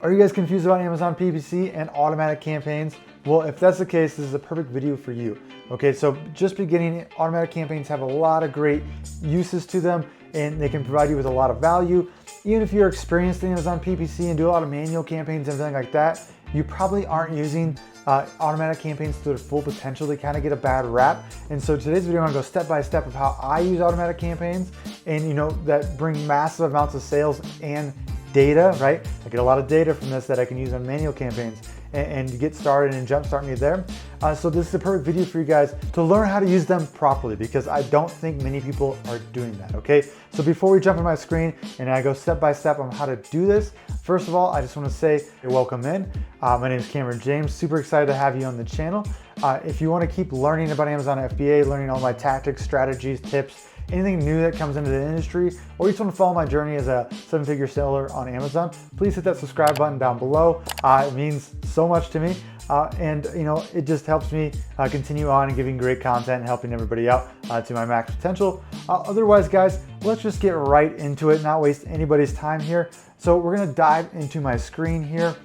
Are you guys confused about Amazon PPC and automatic campaigns? Well, if that's the case, this is a perfect video for you. Okay, so just beginning, automatic campaigns have a lot of great uses to them and they can provide you with a lot of value. Even if you're experienced in Amazon PPC and do a lot of manual campaigns and everything like that, you probably aren't using automatic campaigns to their full potential. They kind of get a bad rap. And so today's video, I'm gonna go step by step of how I use automatic campaigns and that bring massive amounts of sales and data, right? I get a lot of data from this that I can use on manual campaigns and get started and jumpstart me there. So this is the perfect video for you guys to learn how to use them properly, because I don't think many people are doing that, okay? So before we jump on my screen and I go step by step on how to do this, first of all, I just wanna say welcome in. My name is Cameron James, super excited to have you on the channel. If you wanna keep learning about Amazon FBA, learning all my tactics, strategies, tips, anything new that comes into the industry, or you just want to follow my journey as a seven-figure seller on Amazon, please hit that subscribe button down below. It means so much to me. And it just helps me continue on and giving great content and helping everybody out to my max potential. Otherwise, guys, let's just get right into it, not waste anybody's time here. So we're gonna dive into my screen here.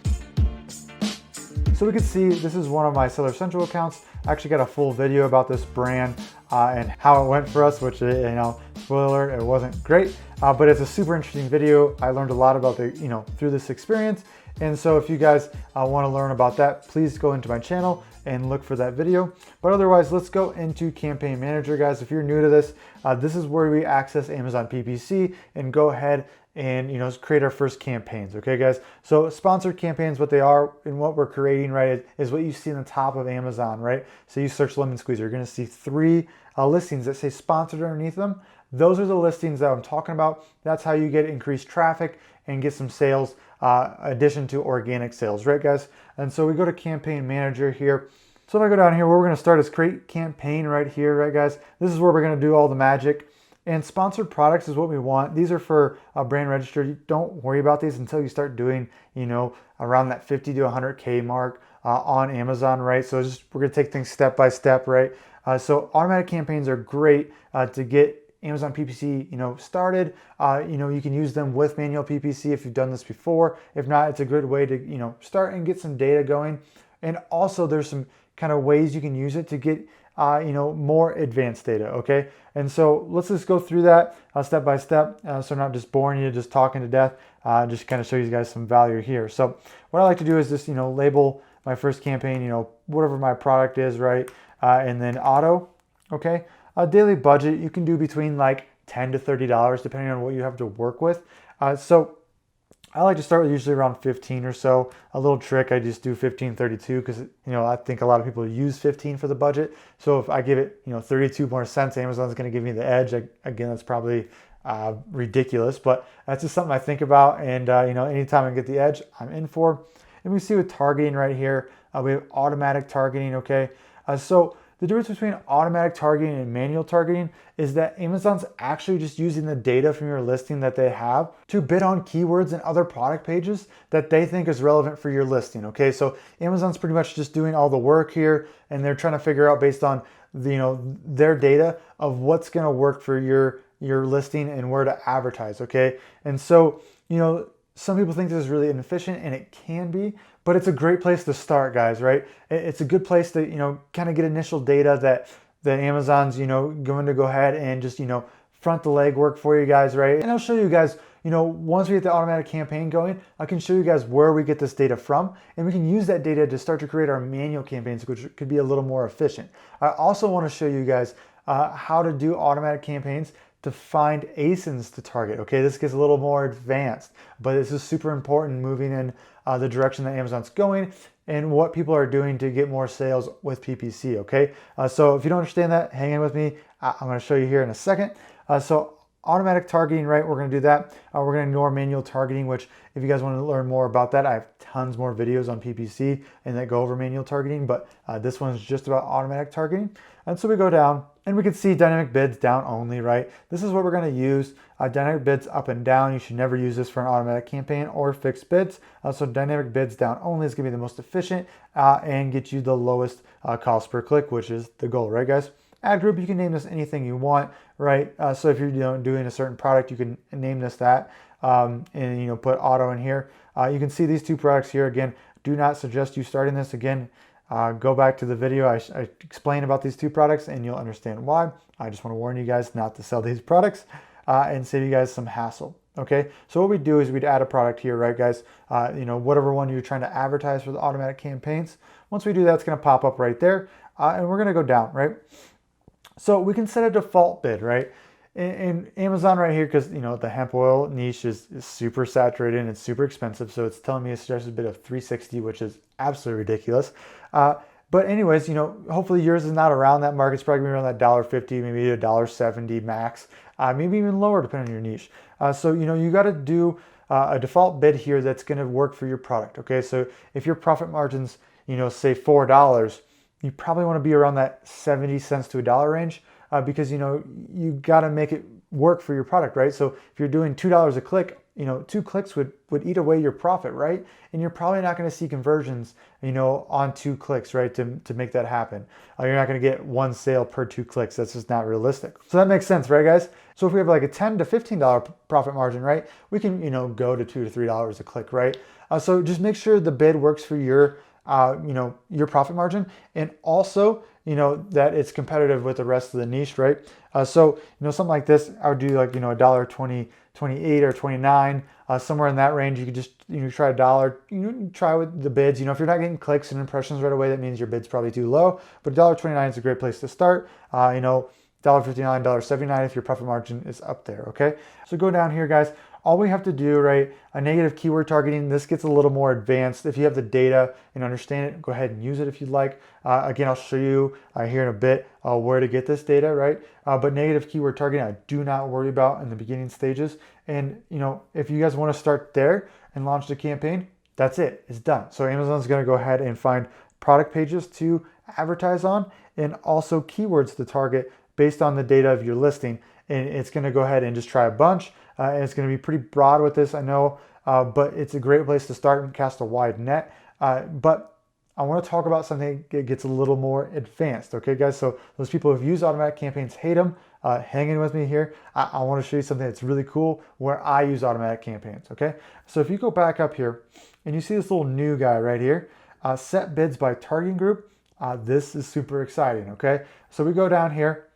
So we can see this is one of my Seller Central accounts. I actually got a full video about this brand and how it went for us, which, spoiler alert, it wasn't great, but it's a super interesting video. I learned a lot about through this experience. And so if you guys want to learn about that, please go into my channel and look for that video. But otherwise, let's go into Campaign Manager, guys. If you're new to this, this is where we access Amazon PPC and go ahead and create our first campaigns. Okay, guys. So sponsored campaigns, what they are and what we're creating, right, is what you see in the top of Amazon, right? So you search lemon squeezer, you're going to see three listings that say sponsored underneath them. Those are the listings that I'm talking about. That's how you get increased traffic and get some sales, addition to organic sales, right, guys? And so we go to Campaign Manager here. So if I go down here, where we're going to start is create campaign right here, right, guys? This is where we're going to do all the magic. And sponsored products is what we want. These are for brand registered. Don't worry about these until you start doing, around that 50 to 100K mark on Amazon, right? So we're gonna take things step by step, right? So automatic campaigns are great to get Amazon PPC, started. You can use them with manual PPC if you've done this before. If not, it's a good way to, start and get some data going. And also there's some kind of ways you can use it to get more advanced data, okay? And so let's just go through that step by step. So I'm not just boring you, just talking to death, just kind of show you guys some value here. So what I like to do is just, label my first campaign, whatever my product is, right? And then auto, okay? Daily budget, you can do between like $10 to $30, depending on what you have to work with. So I like to start with usually around 15 or so. A little trick, I just do 15.32 because I think a lot of people use 15 for the budget. So if I give it 32 more cents, Amazon's going to give me the edge. Again, that's probably ridiculous, but that's just something I think about. And anytime I get the edge, I'm in for. And we see with targeting right here, we have automatic targeting. Okay, so the difference between automatic targeting and manual targeting is that Amazon's actually just using the data from your listing that they have to bid on keywords and other product pages that they think is relevant for your listing, okay? So Amazon's pretty much just doing all the work here, and they're trying to figure out based on their data of what's gonna work for your listing and where to advertise, okay? And so, some people think this is really inefficient, and it can be, but it's a great place to start, guys, right? It's a good place to, kind of get initial data that Amazon's, going to go ahead and just, front the legwork for you guys, right? And I'll show you guys, once we get the automatic campaign going, I can show you guys where we get this data from, and we can use that data to start to create our manual campaigns, which could be a little more efficient. I also want to show you guys how to do automatic campaigns to find ASINs to target. Okay, this gets a little more advanced, but this is super important moving in the direction that Amazon's going and what people are doing to get more sales with PPC, okay? So if you don't understand that, hang in with me. I'm gonna show you here in a second. So automatic targeting, right, we're gonna do that. We're gonna ignore manual targeting, which if you guys wanna learn more about that, I have tons more videos on PPC and that go over manual targeting, but this one's just about automatic targeting. And so we go down and we can see dynamic bids down only, right? This is what we're gonna use. Dynamic bids up and down. You should never use this for an automatic campaign or fixed bids. So dynamic bids down only is gonna be the most efficient and get you the lowest cost per click, which is the goal, right, guys? Ad group, you can name this anything you want, right? So if you're doing a certain product, you can name this that and put auto in here. You can see these two products here. Again, do not suggest you starting this. Again, go back to the video. I explain about these two products and you'll understand why. I just want to warn you guys not to sell these products and save you guys some hassle. Okay, so what we do is we'd add a product here, right, guys? Whatever one you're trying to advertise for the automatic campaigns. Once we do that, it's going to pop up right there, and we're going to go down, right? So we can set a default bid, right? In Amazon right here, because the hemp oil niche is super saturated and it's super expensive, so it's telling me a suggested bid of $3.60, which is absolutely ridiculous. But anyways, hopefully yours is not around that mark. It's probably gonna be around that $1.50, maybe $1.70 max, maybe even lower depending on your niche. So you got to do a default bid here that's going to work for your product. Okay, so if your profit margins, say $4, you probably want to be around that 70 cents to $1 range, because you got to make it work for your product, right? So if you're doing $2 a click, 2 clicks would eat away your profit, right? And you're probably not going to see conversions, on 2 clicks, right? To make that happen. You're not going to get 1 sale per 2 clicks. That's just not realistic. So that makes sense, right, guys? So if we have like a $10 to $15 profit margin, right? We can, go to $2 to $3 a click, right? So just make sure the bid works for your profit margin, and also, that it's competitive with the rest of the niche, right? So, something like this, I would do like, $1.20, 28 or 29, somewhere in that range. You could just, try $1, try with the bids. If you're not getting clicks and impressions right away, that means your bid's probably too low, but $1.29 is a great place to start. $1.59, $1.79 if your profit margin is up there, okay? So go down here, guys. All we have to do, right, a negative keyword targeting, this gets a little more advanced. If you have the data and understand it, go ahead and use it if you'd like. Again, I'll show you here in a bit where to get this data, right? But negative keyword targeting, I do not worry about in the beginning stages. And, if you guys want to start there and launch the campaign, that's it. It's done. So Amazon's going to go ahead and find product pages to advertise on and also keywords to target based on the data of your listing. And it's going to go ahead and just try a bunch. And it's going to be pretty broad with this, I know, but it's a great place to start and cast a wide net. But I want to talk about something that gets a little more advanced. Okay, guys, so those people who've used automatic campaigns hate them. Hang in with me here. I want to show you something that's really cool where I use automatic campaigns. Okay, so if you go back up here and you see this little new guy right here, set bids by targeting group, this is super exciting. Okay, so we go down here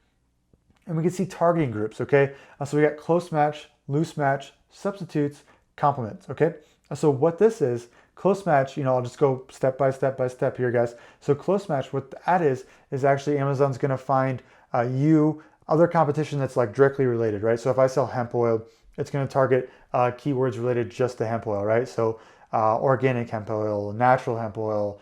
and we can see targeting groups. Okay, so we got close match, loose match, substitutes, complements. Okay, so what this is, close match, I'll just go step by step here, guys. So close match, what that is actually Amazon's going to find you other competition that's like directly related, right? So if I sell hemp oil, it's going to target keywords related just to hemp oil, right? So organic hemp oil, natural hemp oil,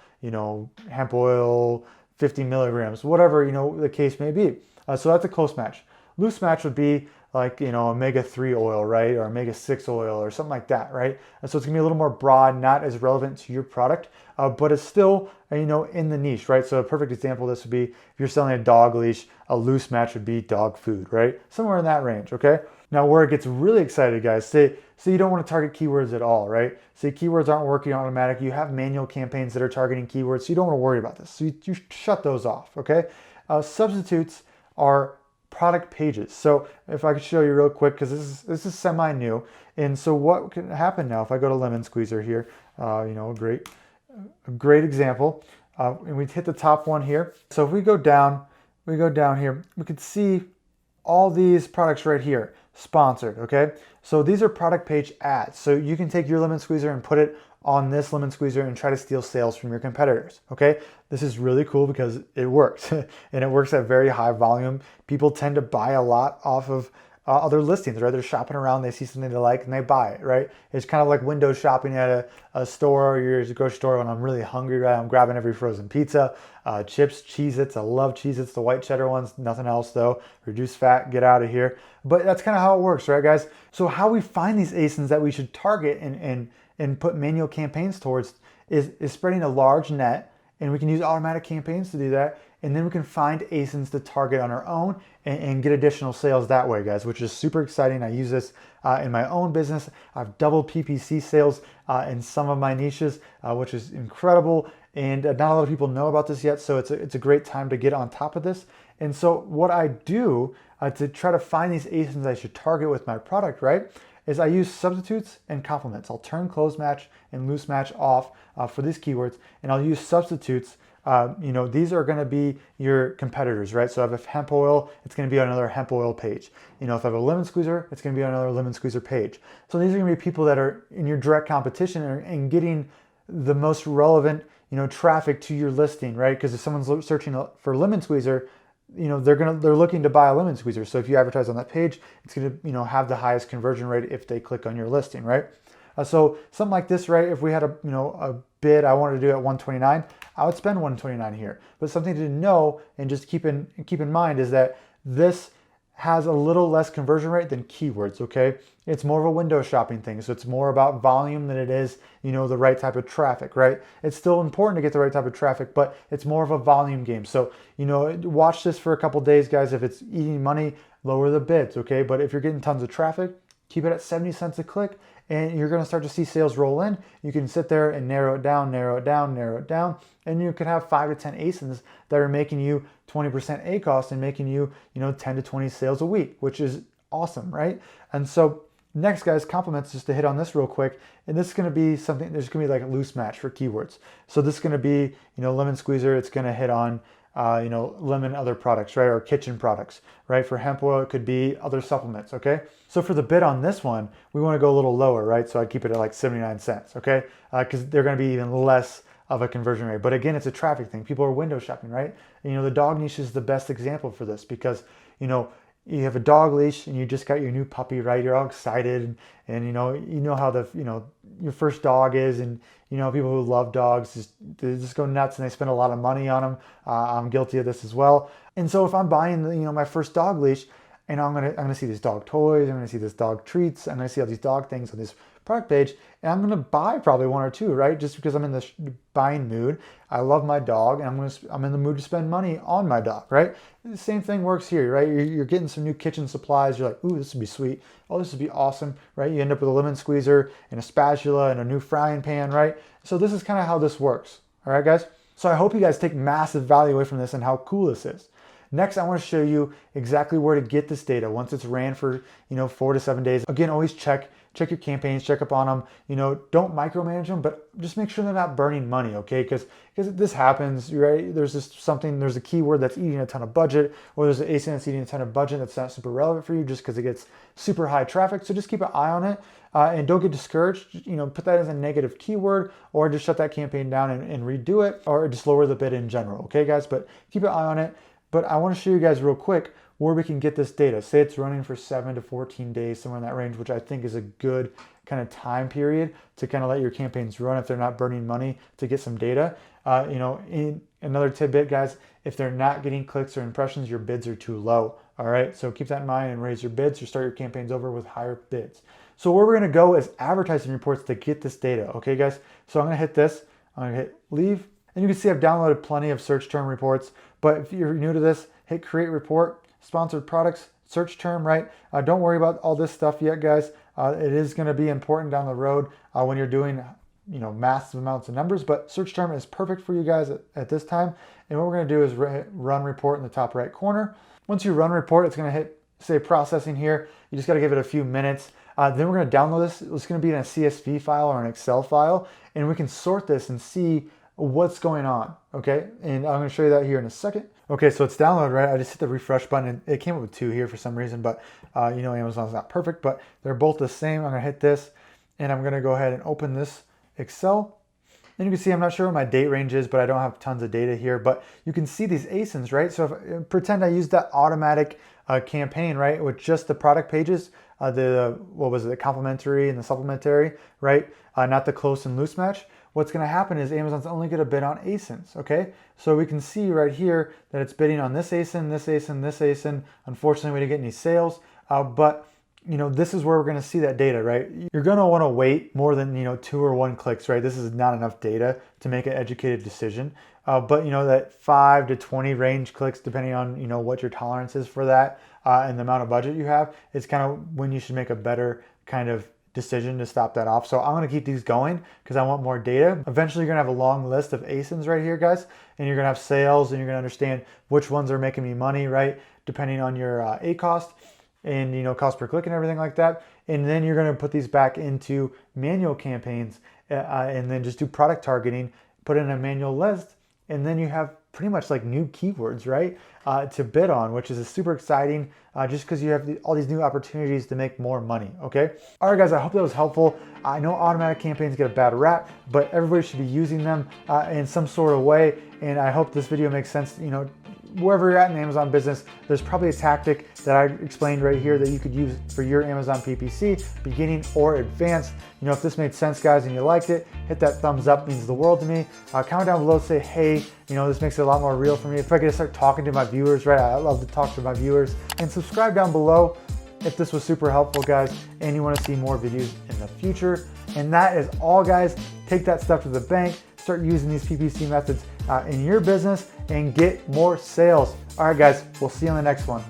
hemp oil, 50 milligrams, whatever, the case may be. So that's a close match. Loose match would be like, omega-3 oil, right? Or omega-6 oil or something like that, right? And so it's gonna be a little more broad, not as relevant to your product, but it's still, in the niche, right? So a perfect example of this would be if you're selling a dog leash, a loose match would be dog food, right? Somewhere in that range, okay? Now where it gets really excited, guys, say you don't want to target keywords at all, right? Say keywords aren't working automatic, you have manual campaigns that are targeting keywords, so you don't want to worry about this. So you shut those off, okay? Substitutes are product pages. So if I could show you real quick, because this is semi-new. And so what can happen now if I go to lemon squeezer here, a great example. And we hit the top one here. So if we go down here, we could see all these products right here, sponsored, okay? So these are product page ads. So you can take your lemon squeezer and put it on this lemon squeezer and try to steal sales from your competitors, okay? This is really cool because it works, and it works at very high volume. People tend to buy a lot off of other listings, right? They're shopping around, they see something they like, and they buy it, right? It's kind of like window shopping at a store or your grocery store when I'm really hungry, right? I'm grabbing every frozen pizza, chips, Cheez-Its. I love Cheez-Its, the white cheddar ones, nothing else though. Reduce fat, get out of here. But that's kind of how it works, right, guys? So how we find these ASINs that we should target and put manual campaigns towards is spreading a large net, and we can use automatic campaigns to do that, and then we can find ASINs to target on our own and get additional sales that way, guys, which is super exciting. I use this in my own business. I've doubled PPC sales in some of my niches, which is incredible, and not a lot of people know about this yet, so it's a great time to get on top of this. And so what I do to try to find these ASINs I should target with my product, right, is I use substitutes and complements. I'll turn close match and loose match off for these keywords, and I'll use substitutes. These are going to be your competitors, right? So if I have hemp oil, it's going to be on another hemp oil page. If I have a lemon squeezer, it's going to be on another lemon squeezer page. So these are going to be people that are in your direct competition and getting the most relevant, traffic to your listing, right? Because if someone's searching for lemon squeezer, they're looking to buy a lemon squeezer. So if you advertise on that page, it's going to, have the highest conversion rate if they click on your listing, right? So something like this, right? If we had a bid I wanted to do at 129, I would spend 129 here. But something to know and just keep in mind is that this has a little less conversion rate than keywords, okay? It's more of a window shopping thing. So it's more about volume than it is, the right type of traffic, right? It's still important to get the right type of traffic, but it's more of a volume game. So, watch this for a couple days, guys. If it's eating money, lower the bids, okay? But if you're getting tons of traffic, keep it at 70 cents a click, and you're going to start to see sales roll in. You can sit there and narrow it down, and you can have 5 to 10 ASINs that are making you 20% ACost and making you, 10 to 20 sales a week, which is awesome, right? And so next, guys, compliments, just to hit on this real quick. And this is going to be something, there's going to be like a loose match for keywords. So this is going to be, lemon squeezer. It's going to hit on, lemon other products, right? Or kitchen products, right? For hemp oil, it could be other supplements, okay? So for the bid on this one, we want to go a little lower, right? So I'd keep it at like 79 cents, okay? Because they're going to be even less of a conversion rate. But again, it's a traffic thing. People are window shopping, right? The dog niche is the best example for this because, you have a dog leash and you just got your new puppy, right? You're all excited and you know how your first dog is, and people who love dogs they just go nuts and they spend a lot of money on them. I'm guilty of this as well. And so if I'm buying my first dog leash, and I'm gonna see these dog toys, I'm gonna see this dog treats, I'm gonna see all these dog things on this product page, and I'm gonna buy probably one or two, right? Just because I'm in the buying mood. I love my dog, and I'm in the mood to spend money on my dog, right? The same thing works here, right? You're getting some new kitchen supplies. You're like, ooh, this would be sweet. Oh, this would be awesome, right? You end up with a lemon squeezer and a spatula and a new frying pan, right? So this is kind of how this works, all right, guys? So I hope you guys take massive value away from this and how cool this is. Next, I want to show you exactly where to get this data once it's ran for 4 to 7 days. Again, always check your campaigns, check up on them. Don't micromanage them, but just make sure they're not burning money, okay? Because this happens, right? There's a keyword that's eating a ton of budget, or there's an ASIN that's eating a ton of budget that's not super relevant for you just because it gets super high traffic. So just keep an eye on it and don't get discouraged. Put that as a negative keyword, or just shut that campaign down and redo it, or just lower the bid in general, okay, guys? But keep an eye on it. But I want to show you guys real quick where we can get this data. Say it's running for 7 to 14 days, somewhere in that range, which I think is a good kind of time period to kind of let your campaigns run if they're not burning money to get some data. In another tidbit, guys, if they're not getting clicks or impressions, your bids are too low. All right, so keep that in mind and raise your bids or start your campaigns over with higher bids. So where we're going to go is advertising reports to get this data. Okay, guys. So I'm going to hit this. I'm going to hit leave. And you can see I've downloaded plenty of search term reports, but if you're new to this, hit create report, sponsored products, search term, right? Don't worry about all this stuff yet, guys. It is going to be important down the road when you're doing, massive amounts of numbers, but search term is perfect for you guys at this time. And what we're going to do is run report in the top right corner. Once you run report, it's going to hit, say, processing here. You just got to give it a few minutes. Then we're going to download this. It's going to be in a CSV file or an Excel file, and we can sort this and see what's going on, okay? And I'm gonna show you that here in a second. Okay, so it's downloaded, right? I just hit the refresh button, and it came up with 2 here for some reason, but Amazon's not perfect, but they're both the same. I'm gonna hit this, and I'm gonna go ahead and open this Excel. And you can see I'm not sure what my date range is, but I don't have tons of data here, but you can see these ASINs, right? So if, pretend I used that automatic campaign, right? With just the product pages, the complimentary and the supplementary, right? Not the close and loose match. What's going to happen is Amazon's only going to bid on ASINs, okay? So we can see right here that it's bidding on this ASIN, this ASIN, this ASIN. Unfortunately, we didn't get any sales, but this is where we're going to see that data, right? You're going to want to wait more than 2 or 1 clicks, right? This is not enough data to make an educated decision. But that 5 to 20 range clicks, depending on what your tolerance is for that and the amount of budget you have, is kind of when you should make a better kind of decision to stop that off. So I'm going to keep these going because I want more data. Eventually you're going to have a long list of ASINs right here, guys, and you're going to have sales, and you're going to understand which ones are making me money, right? Depending on your ACost and cost per click and everything like that. And then you're going to put these back into manual campaigns and then just do product targeting, put in a manual list, and then you have pretty much like new keywords, right, to bid on, which is super exciting just because you have all these new opportunities to make more money, okay? All right, guys, I hope that was helpful. I know automatic campaigns get a bad rap, but everybody should be using them in some sort of way, and I hope this video makes sense. You know, wherever you're at in Amazon business, there's probably a tactic that I explained right here that you could use for your Amazon PPC, beginning or advanced. You know, if this made sense, guys, and you liked it, hit that thumbs up, means the world to me. Comment down below, say, hey, you know, this makes it a lot more real for me. If I could start talking to my viewers, right? I love to talk to my viewers. And subscribe down below if this was super helpful, guys, and you want to see more videos in the future. And that is all, guys. Take that stuff to the bank, start using these PPC methods in your business, and get more sales. All right, guys, we'll see you on the next one.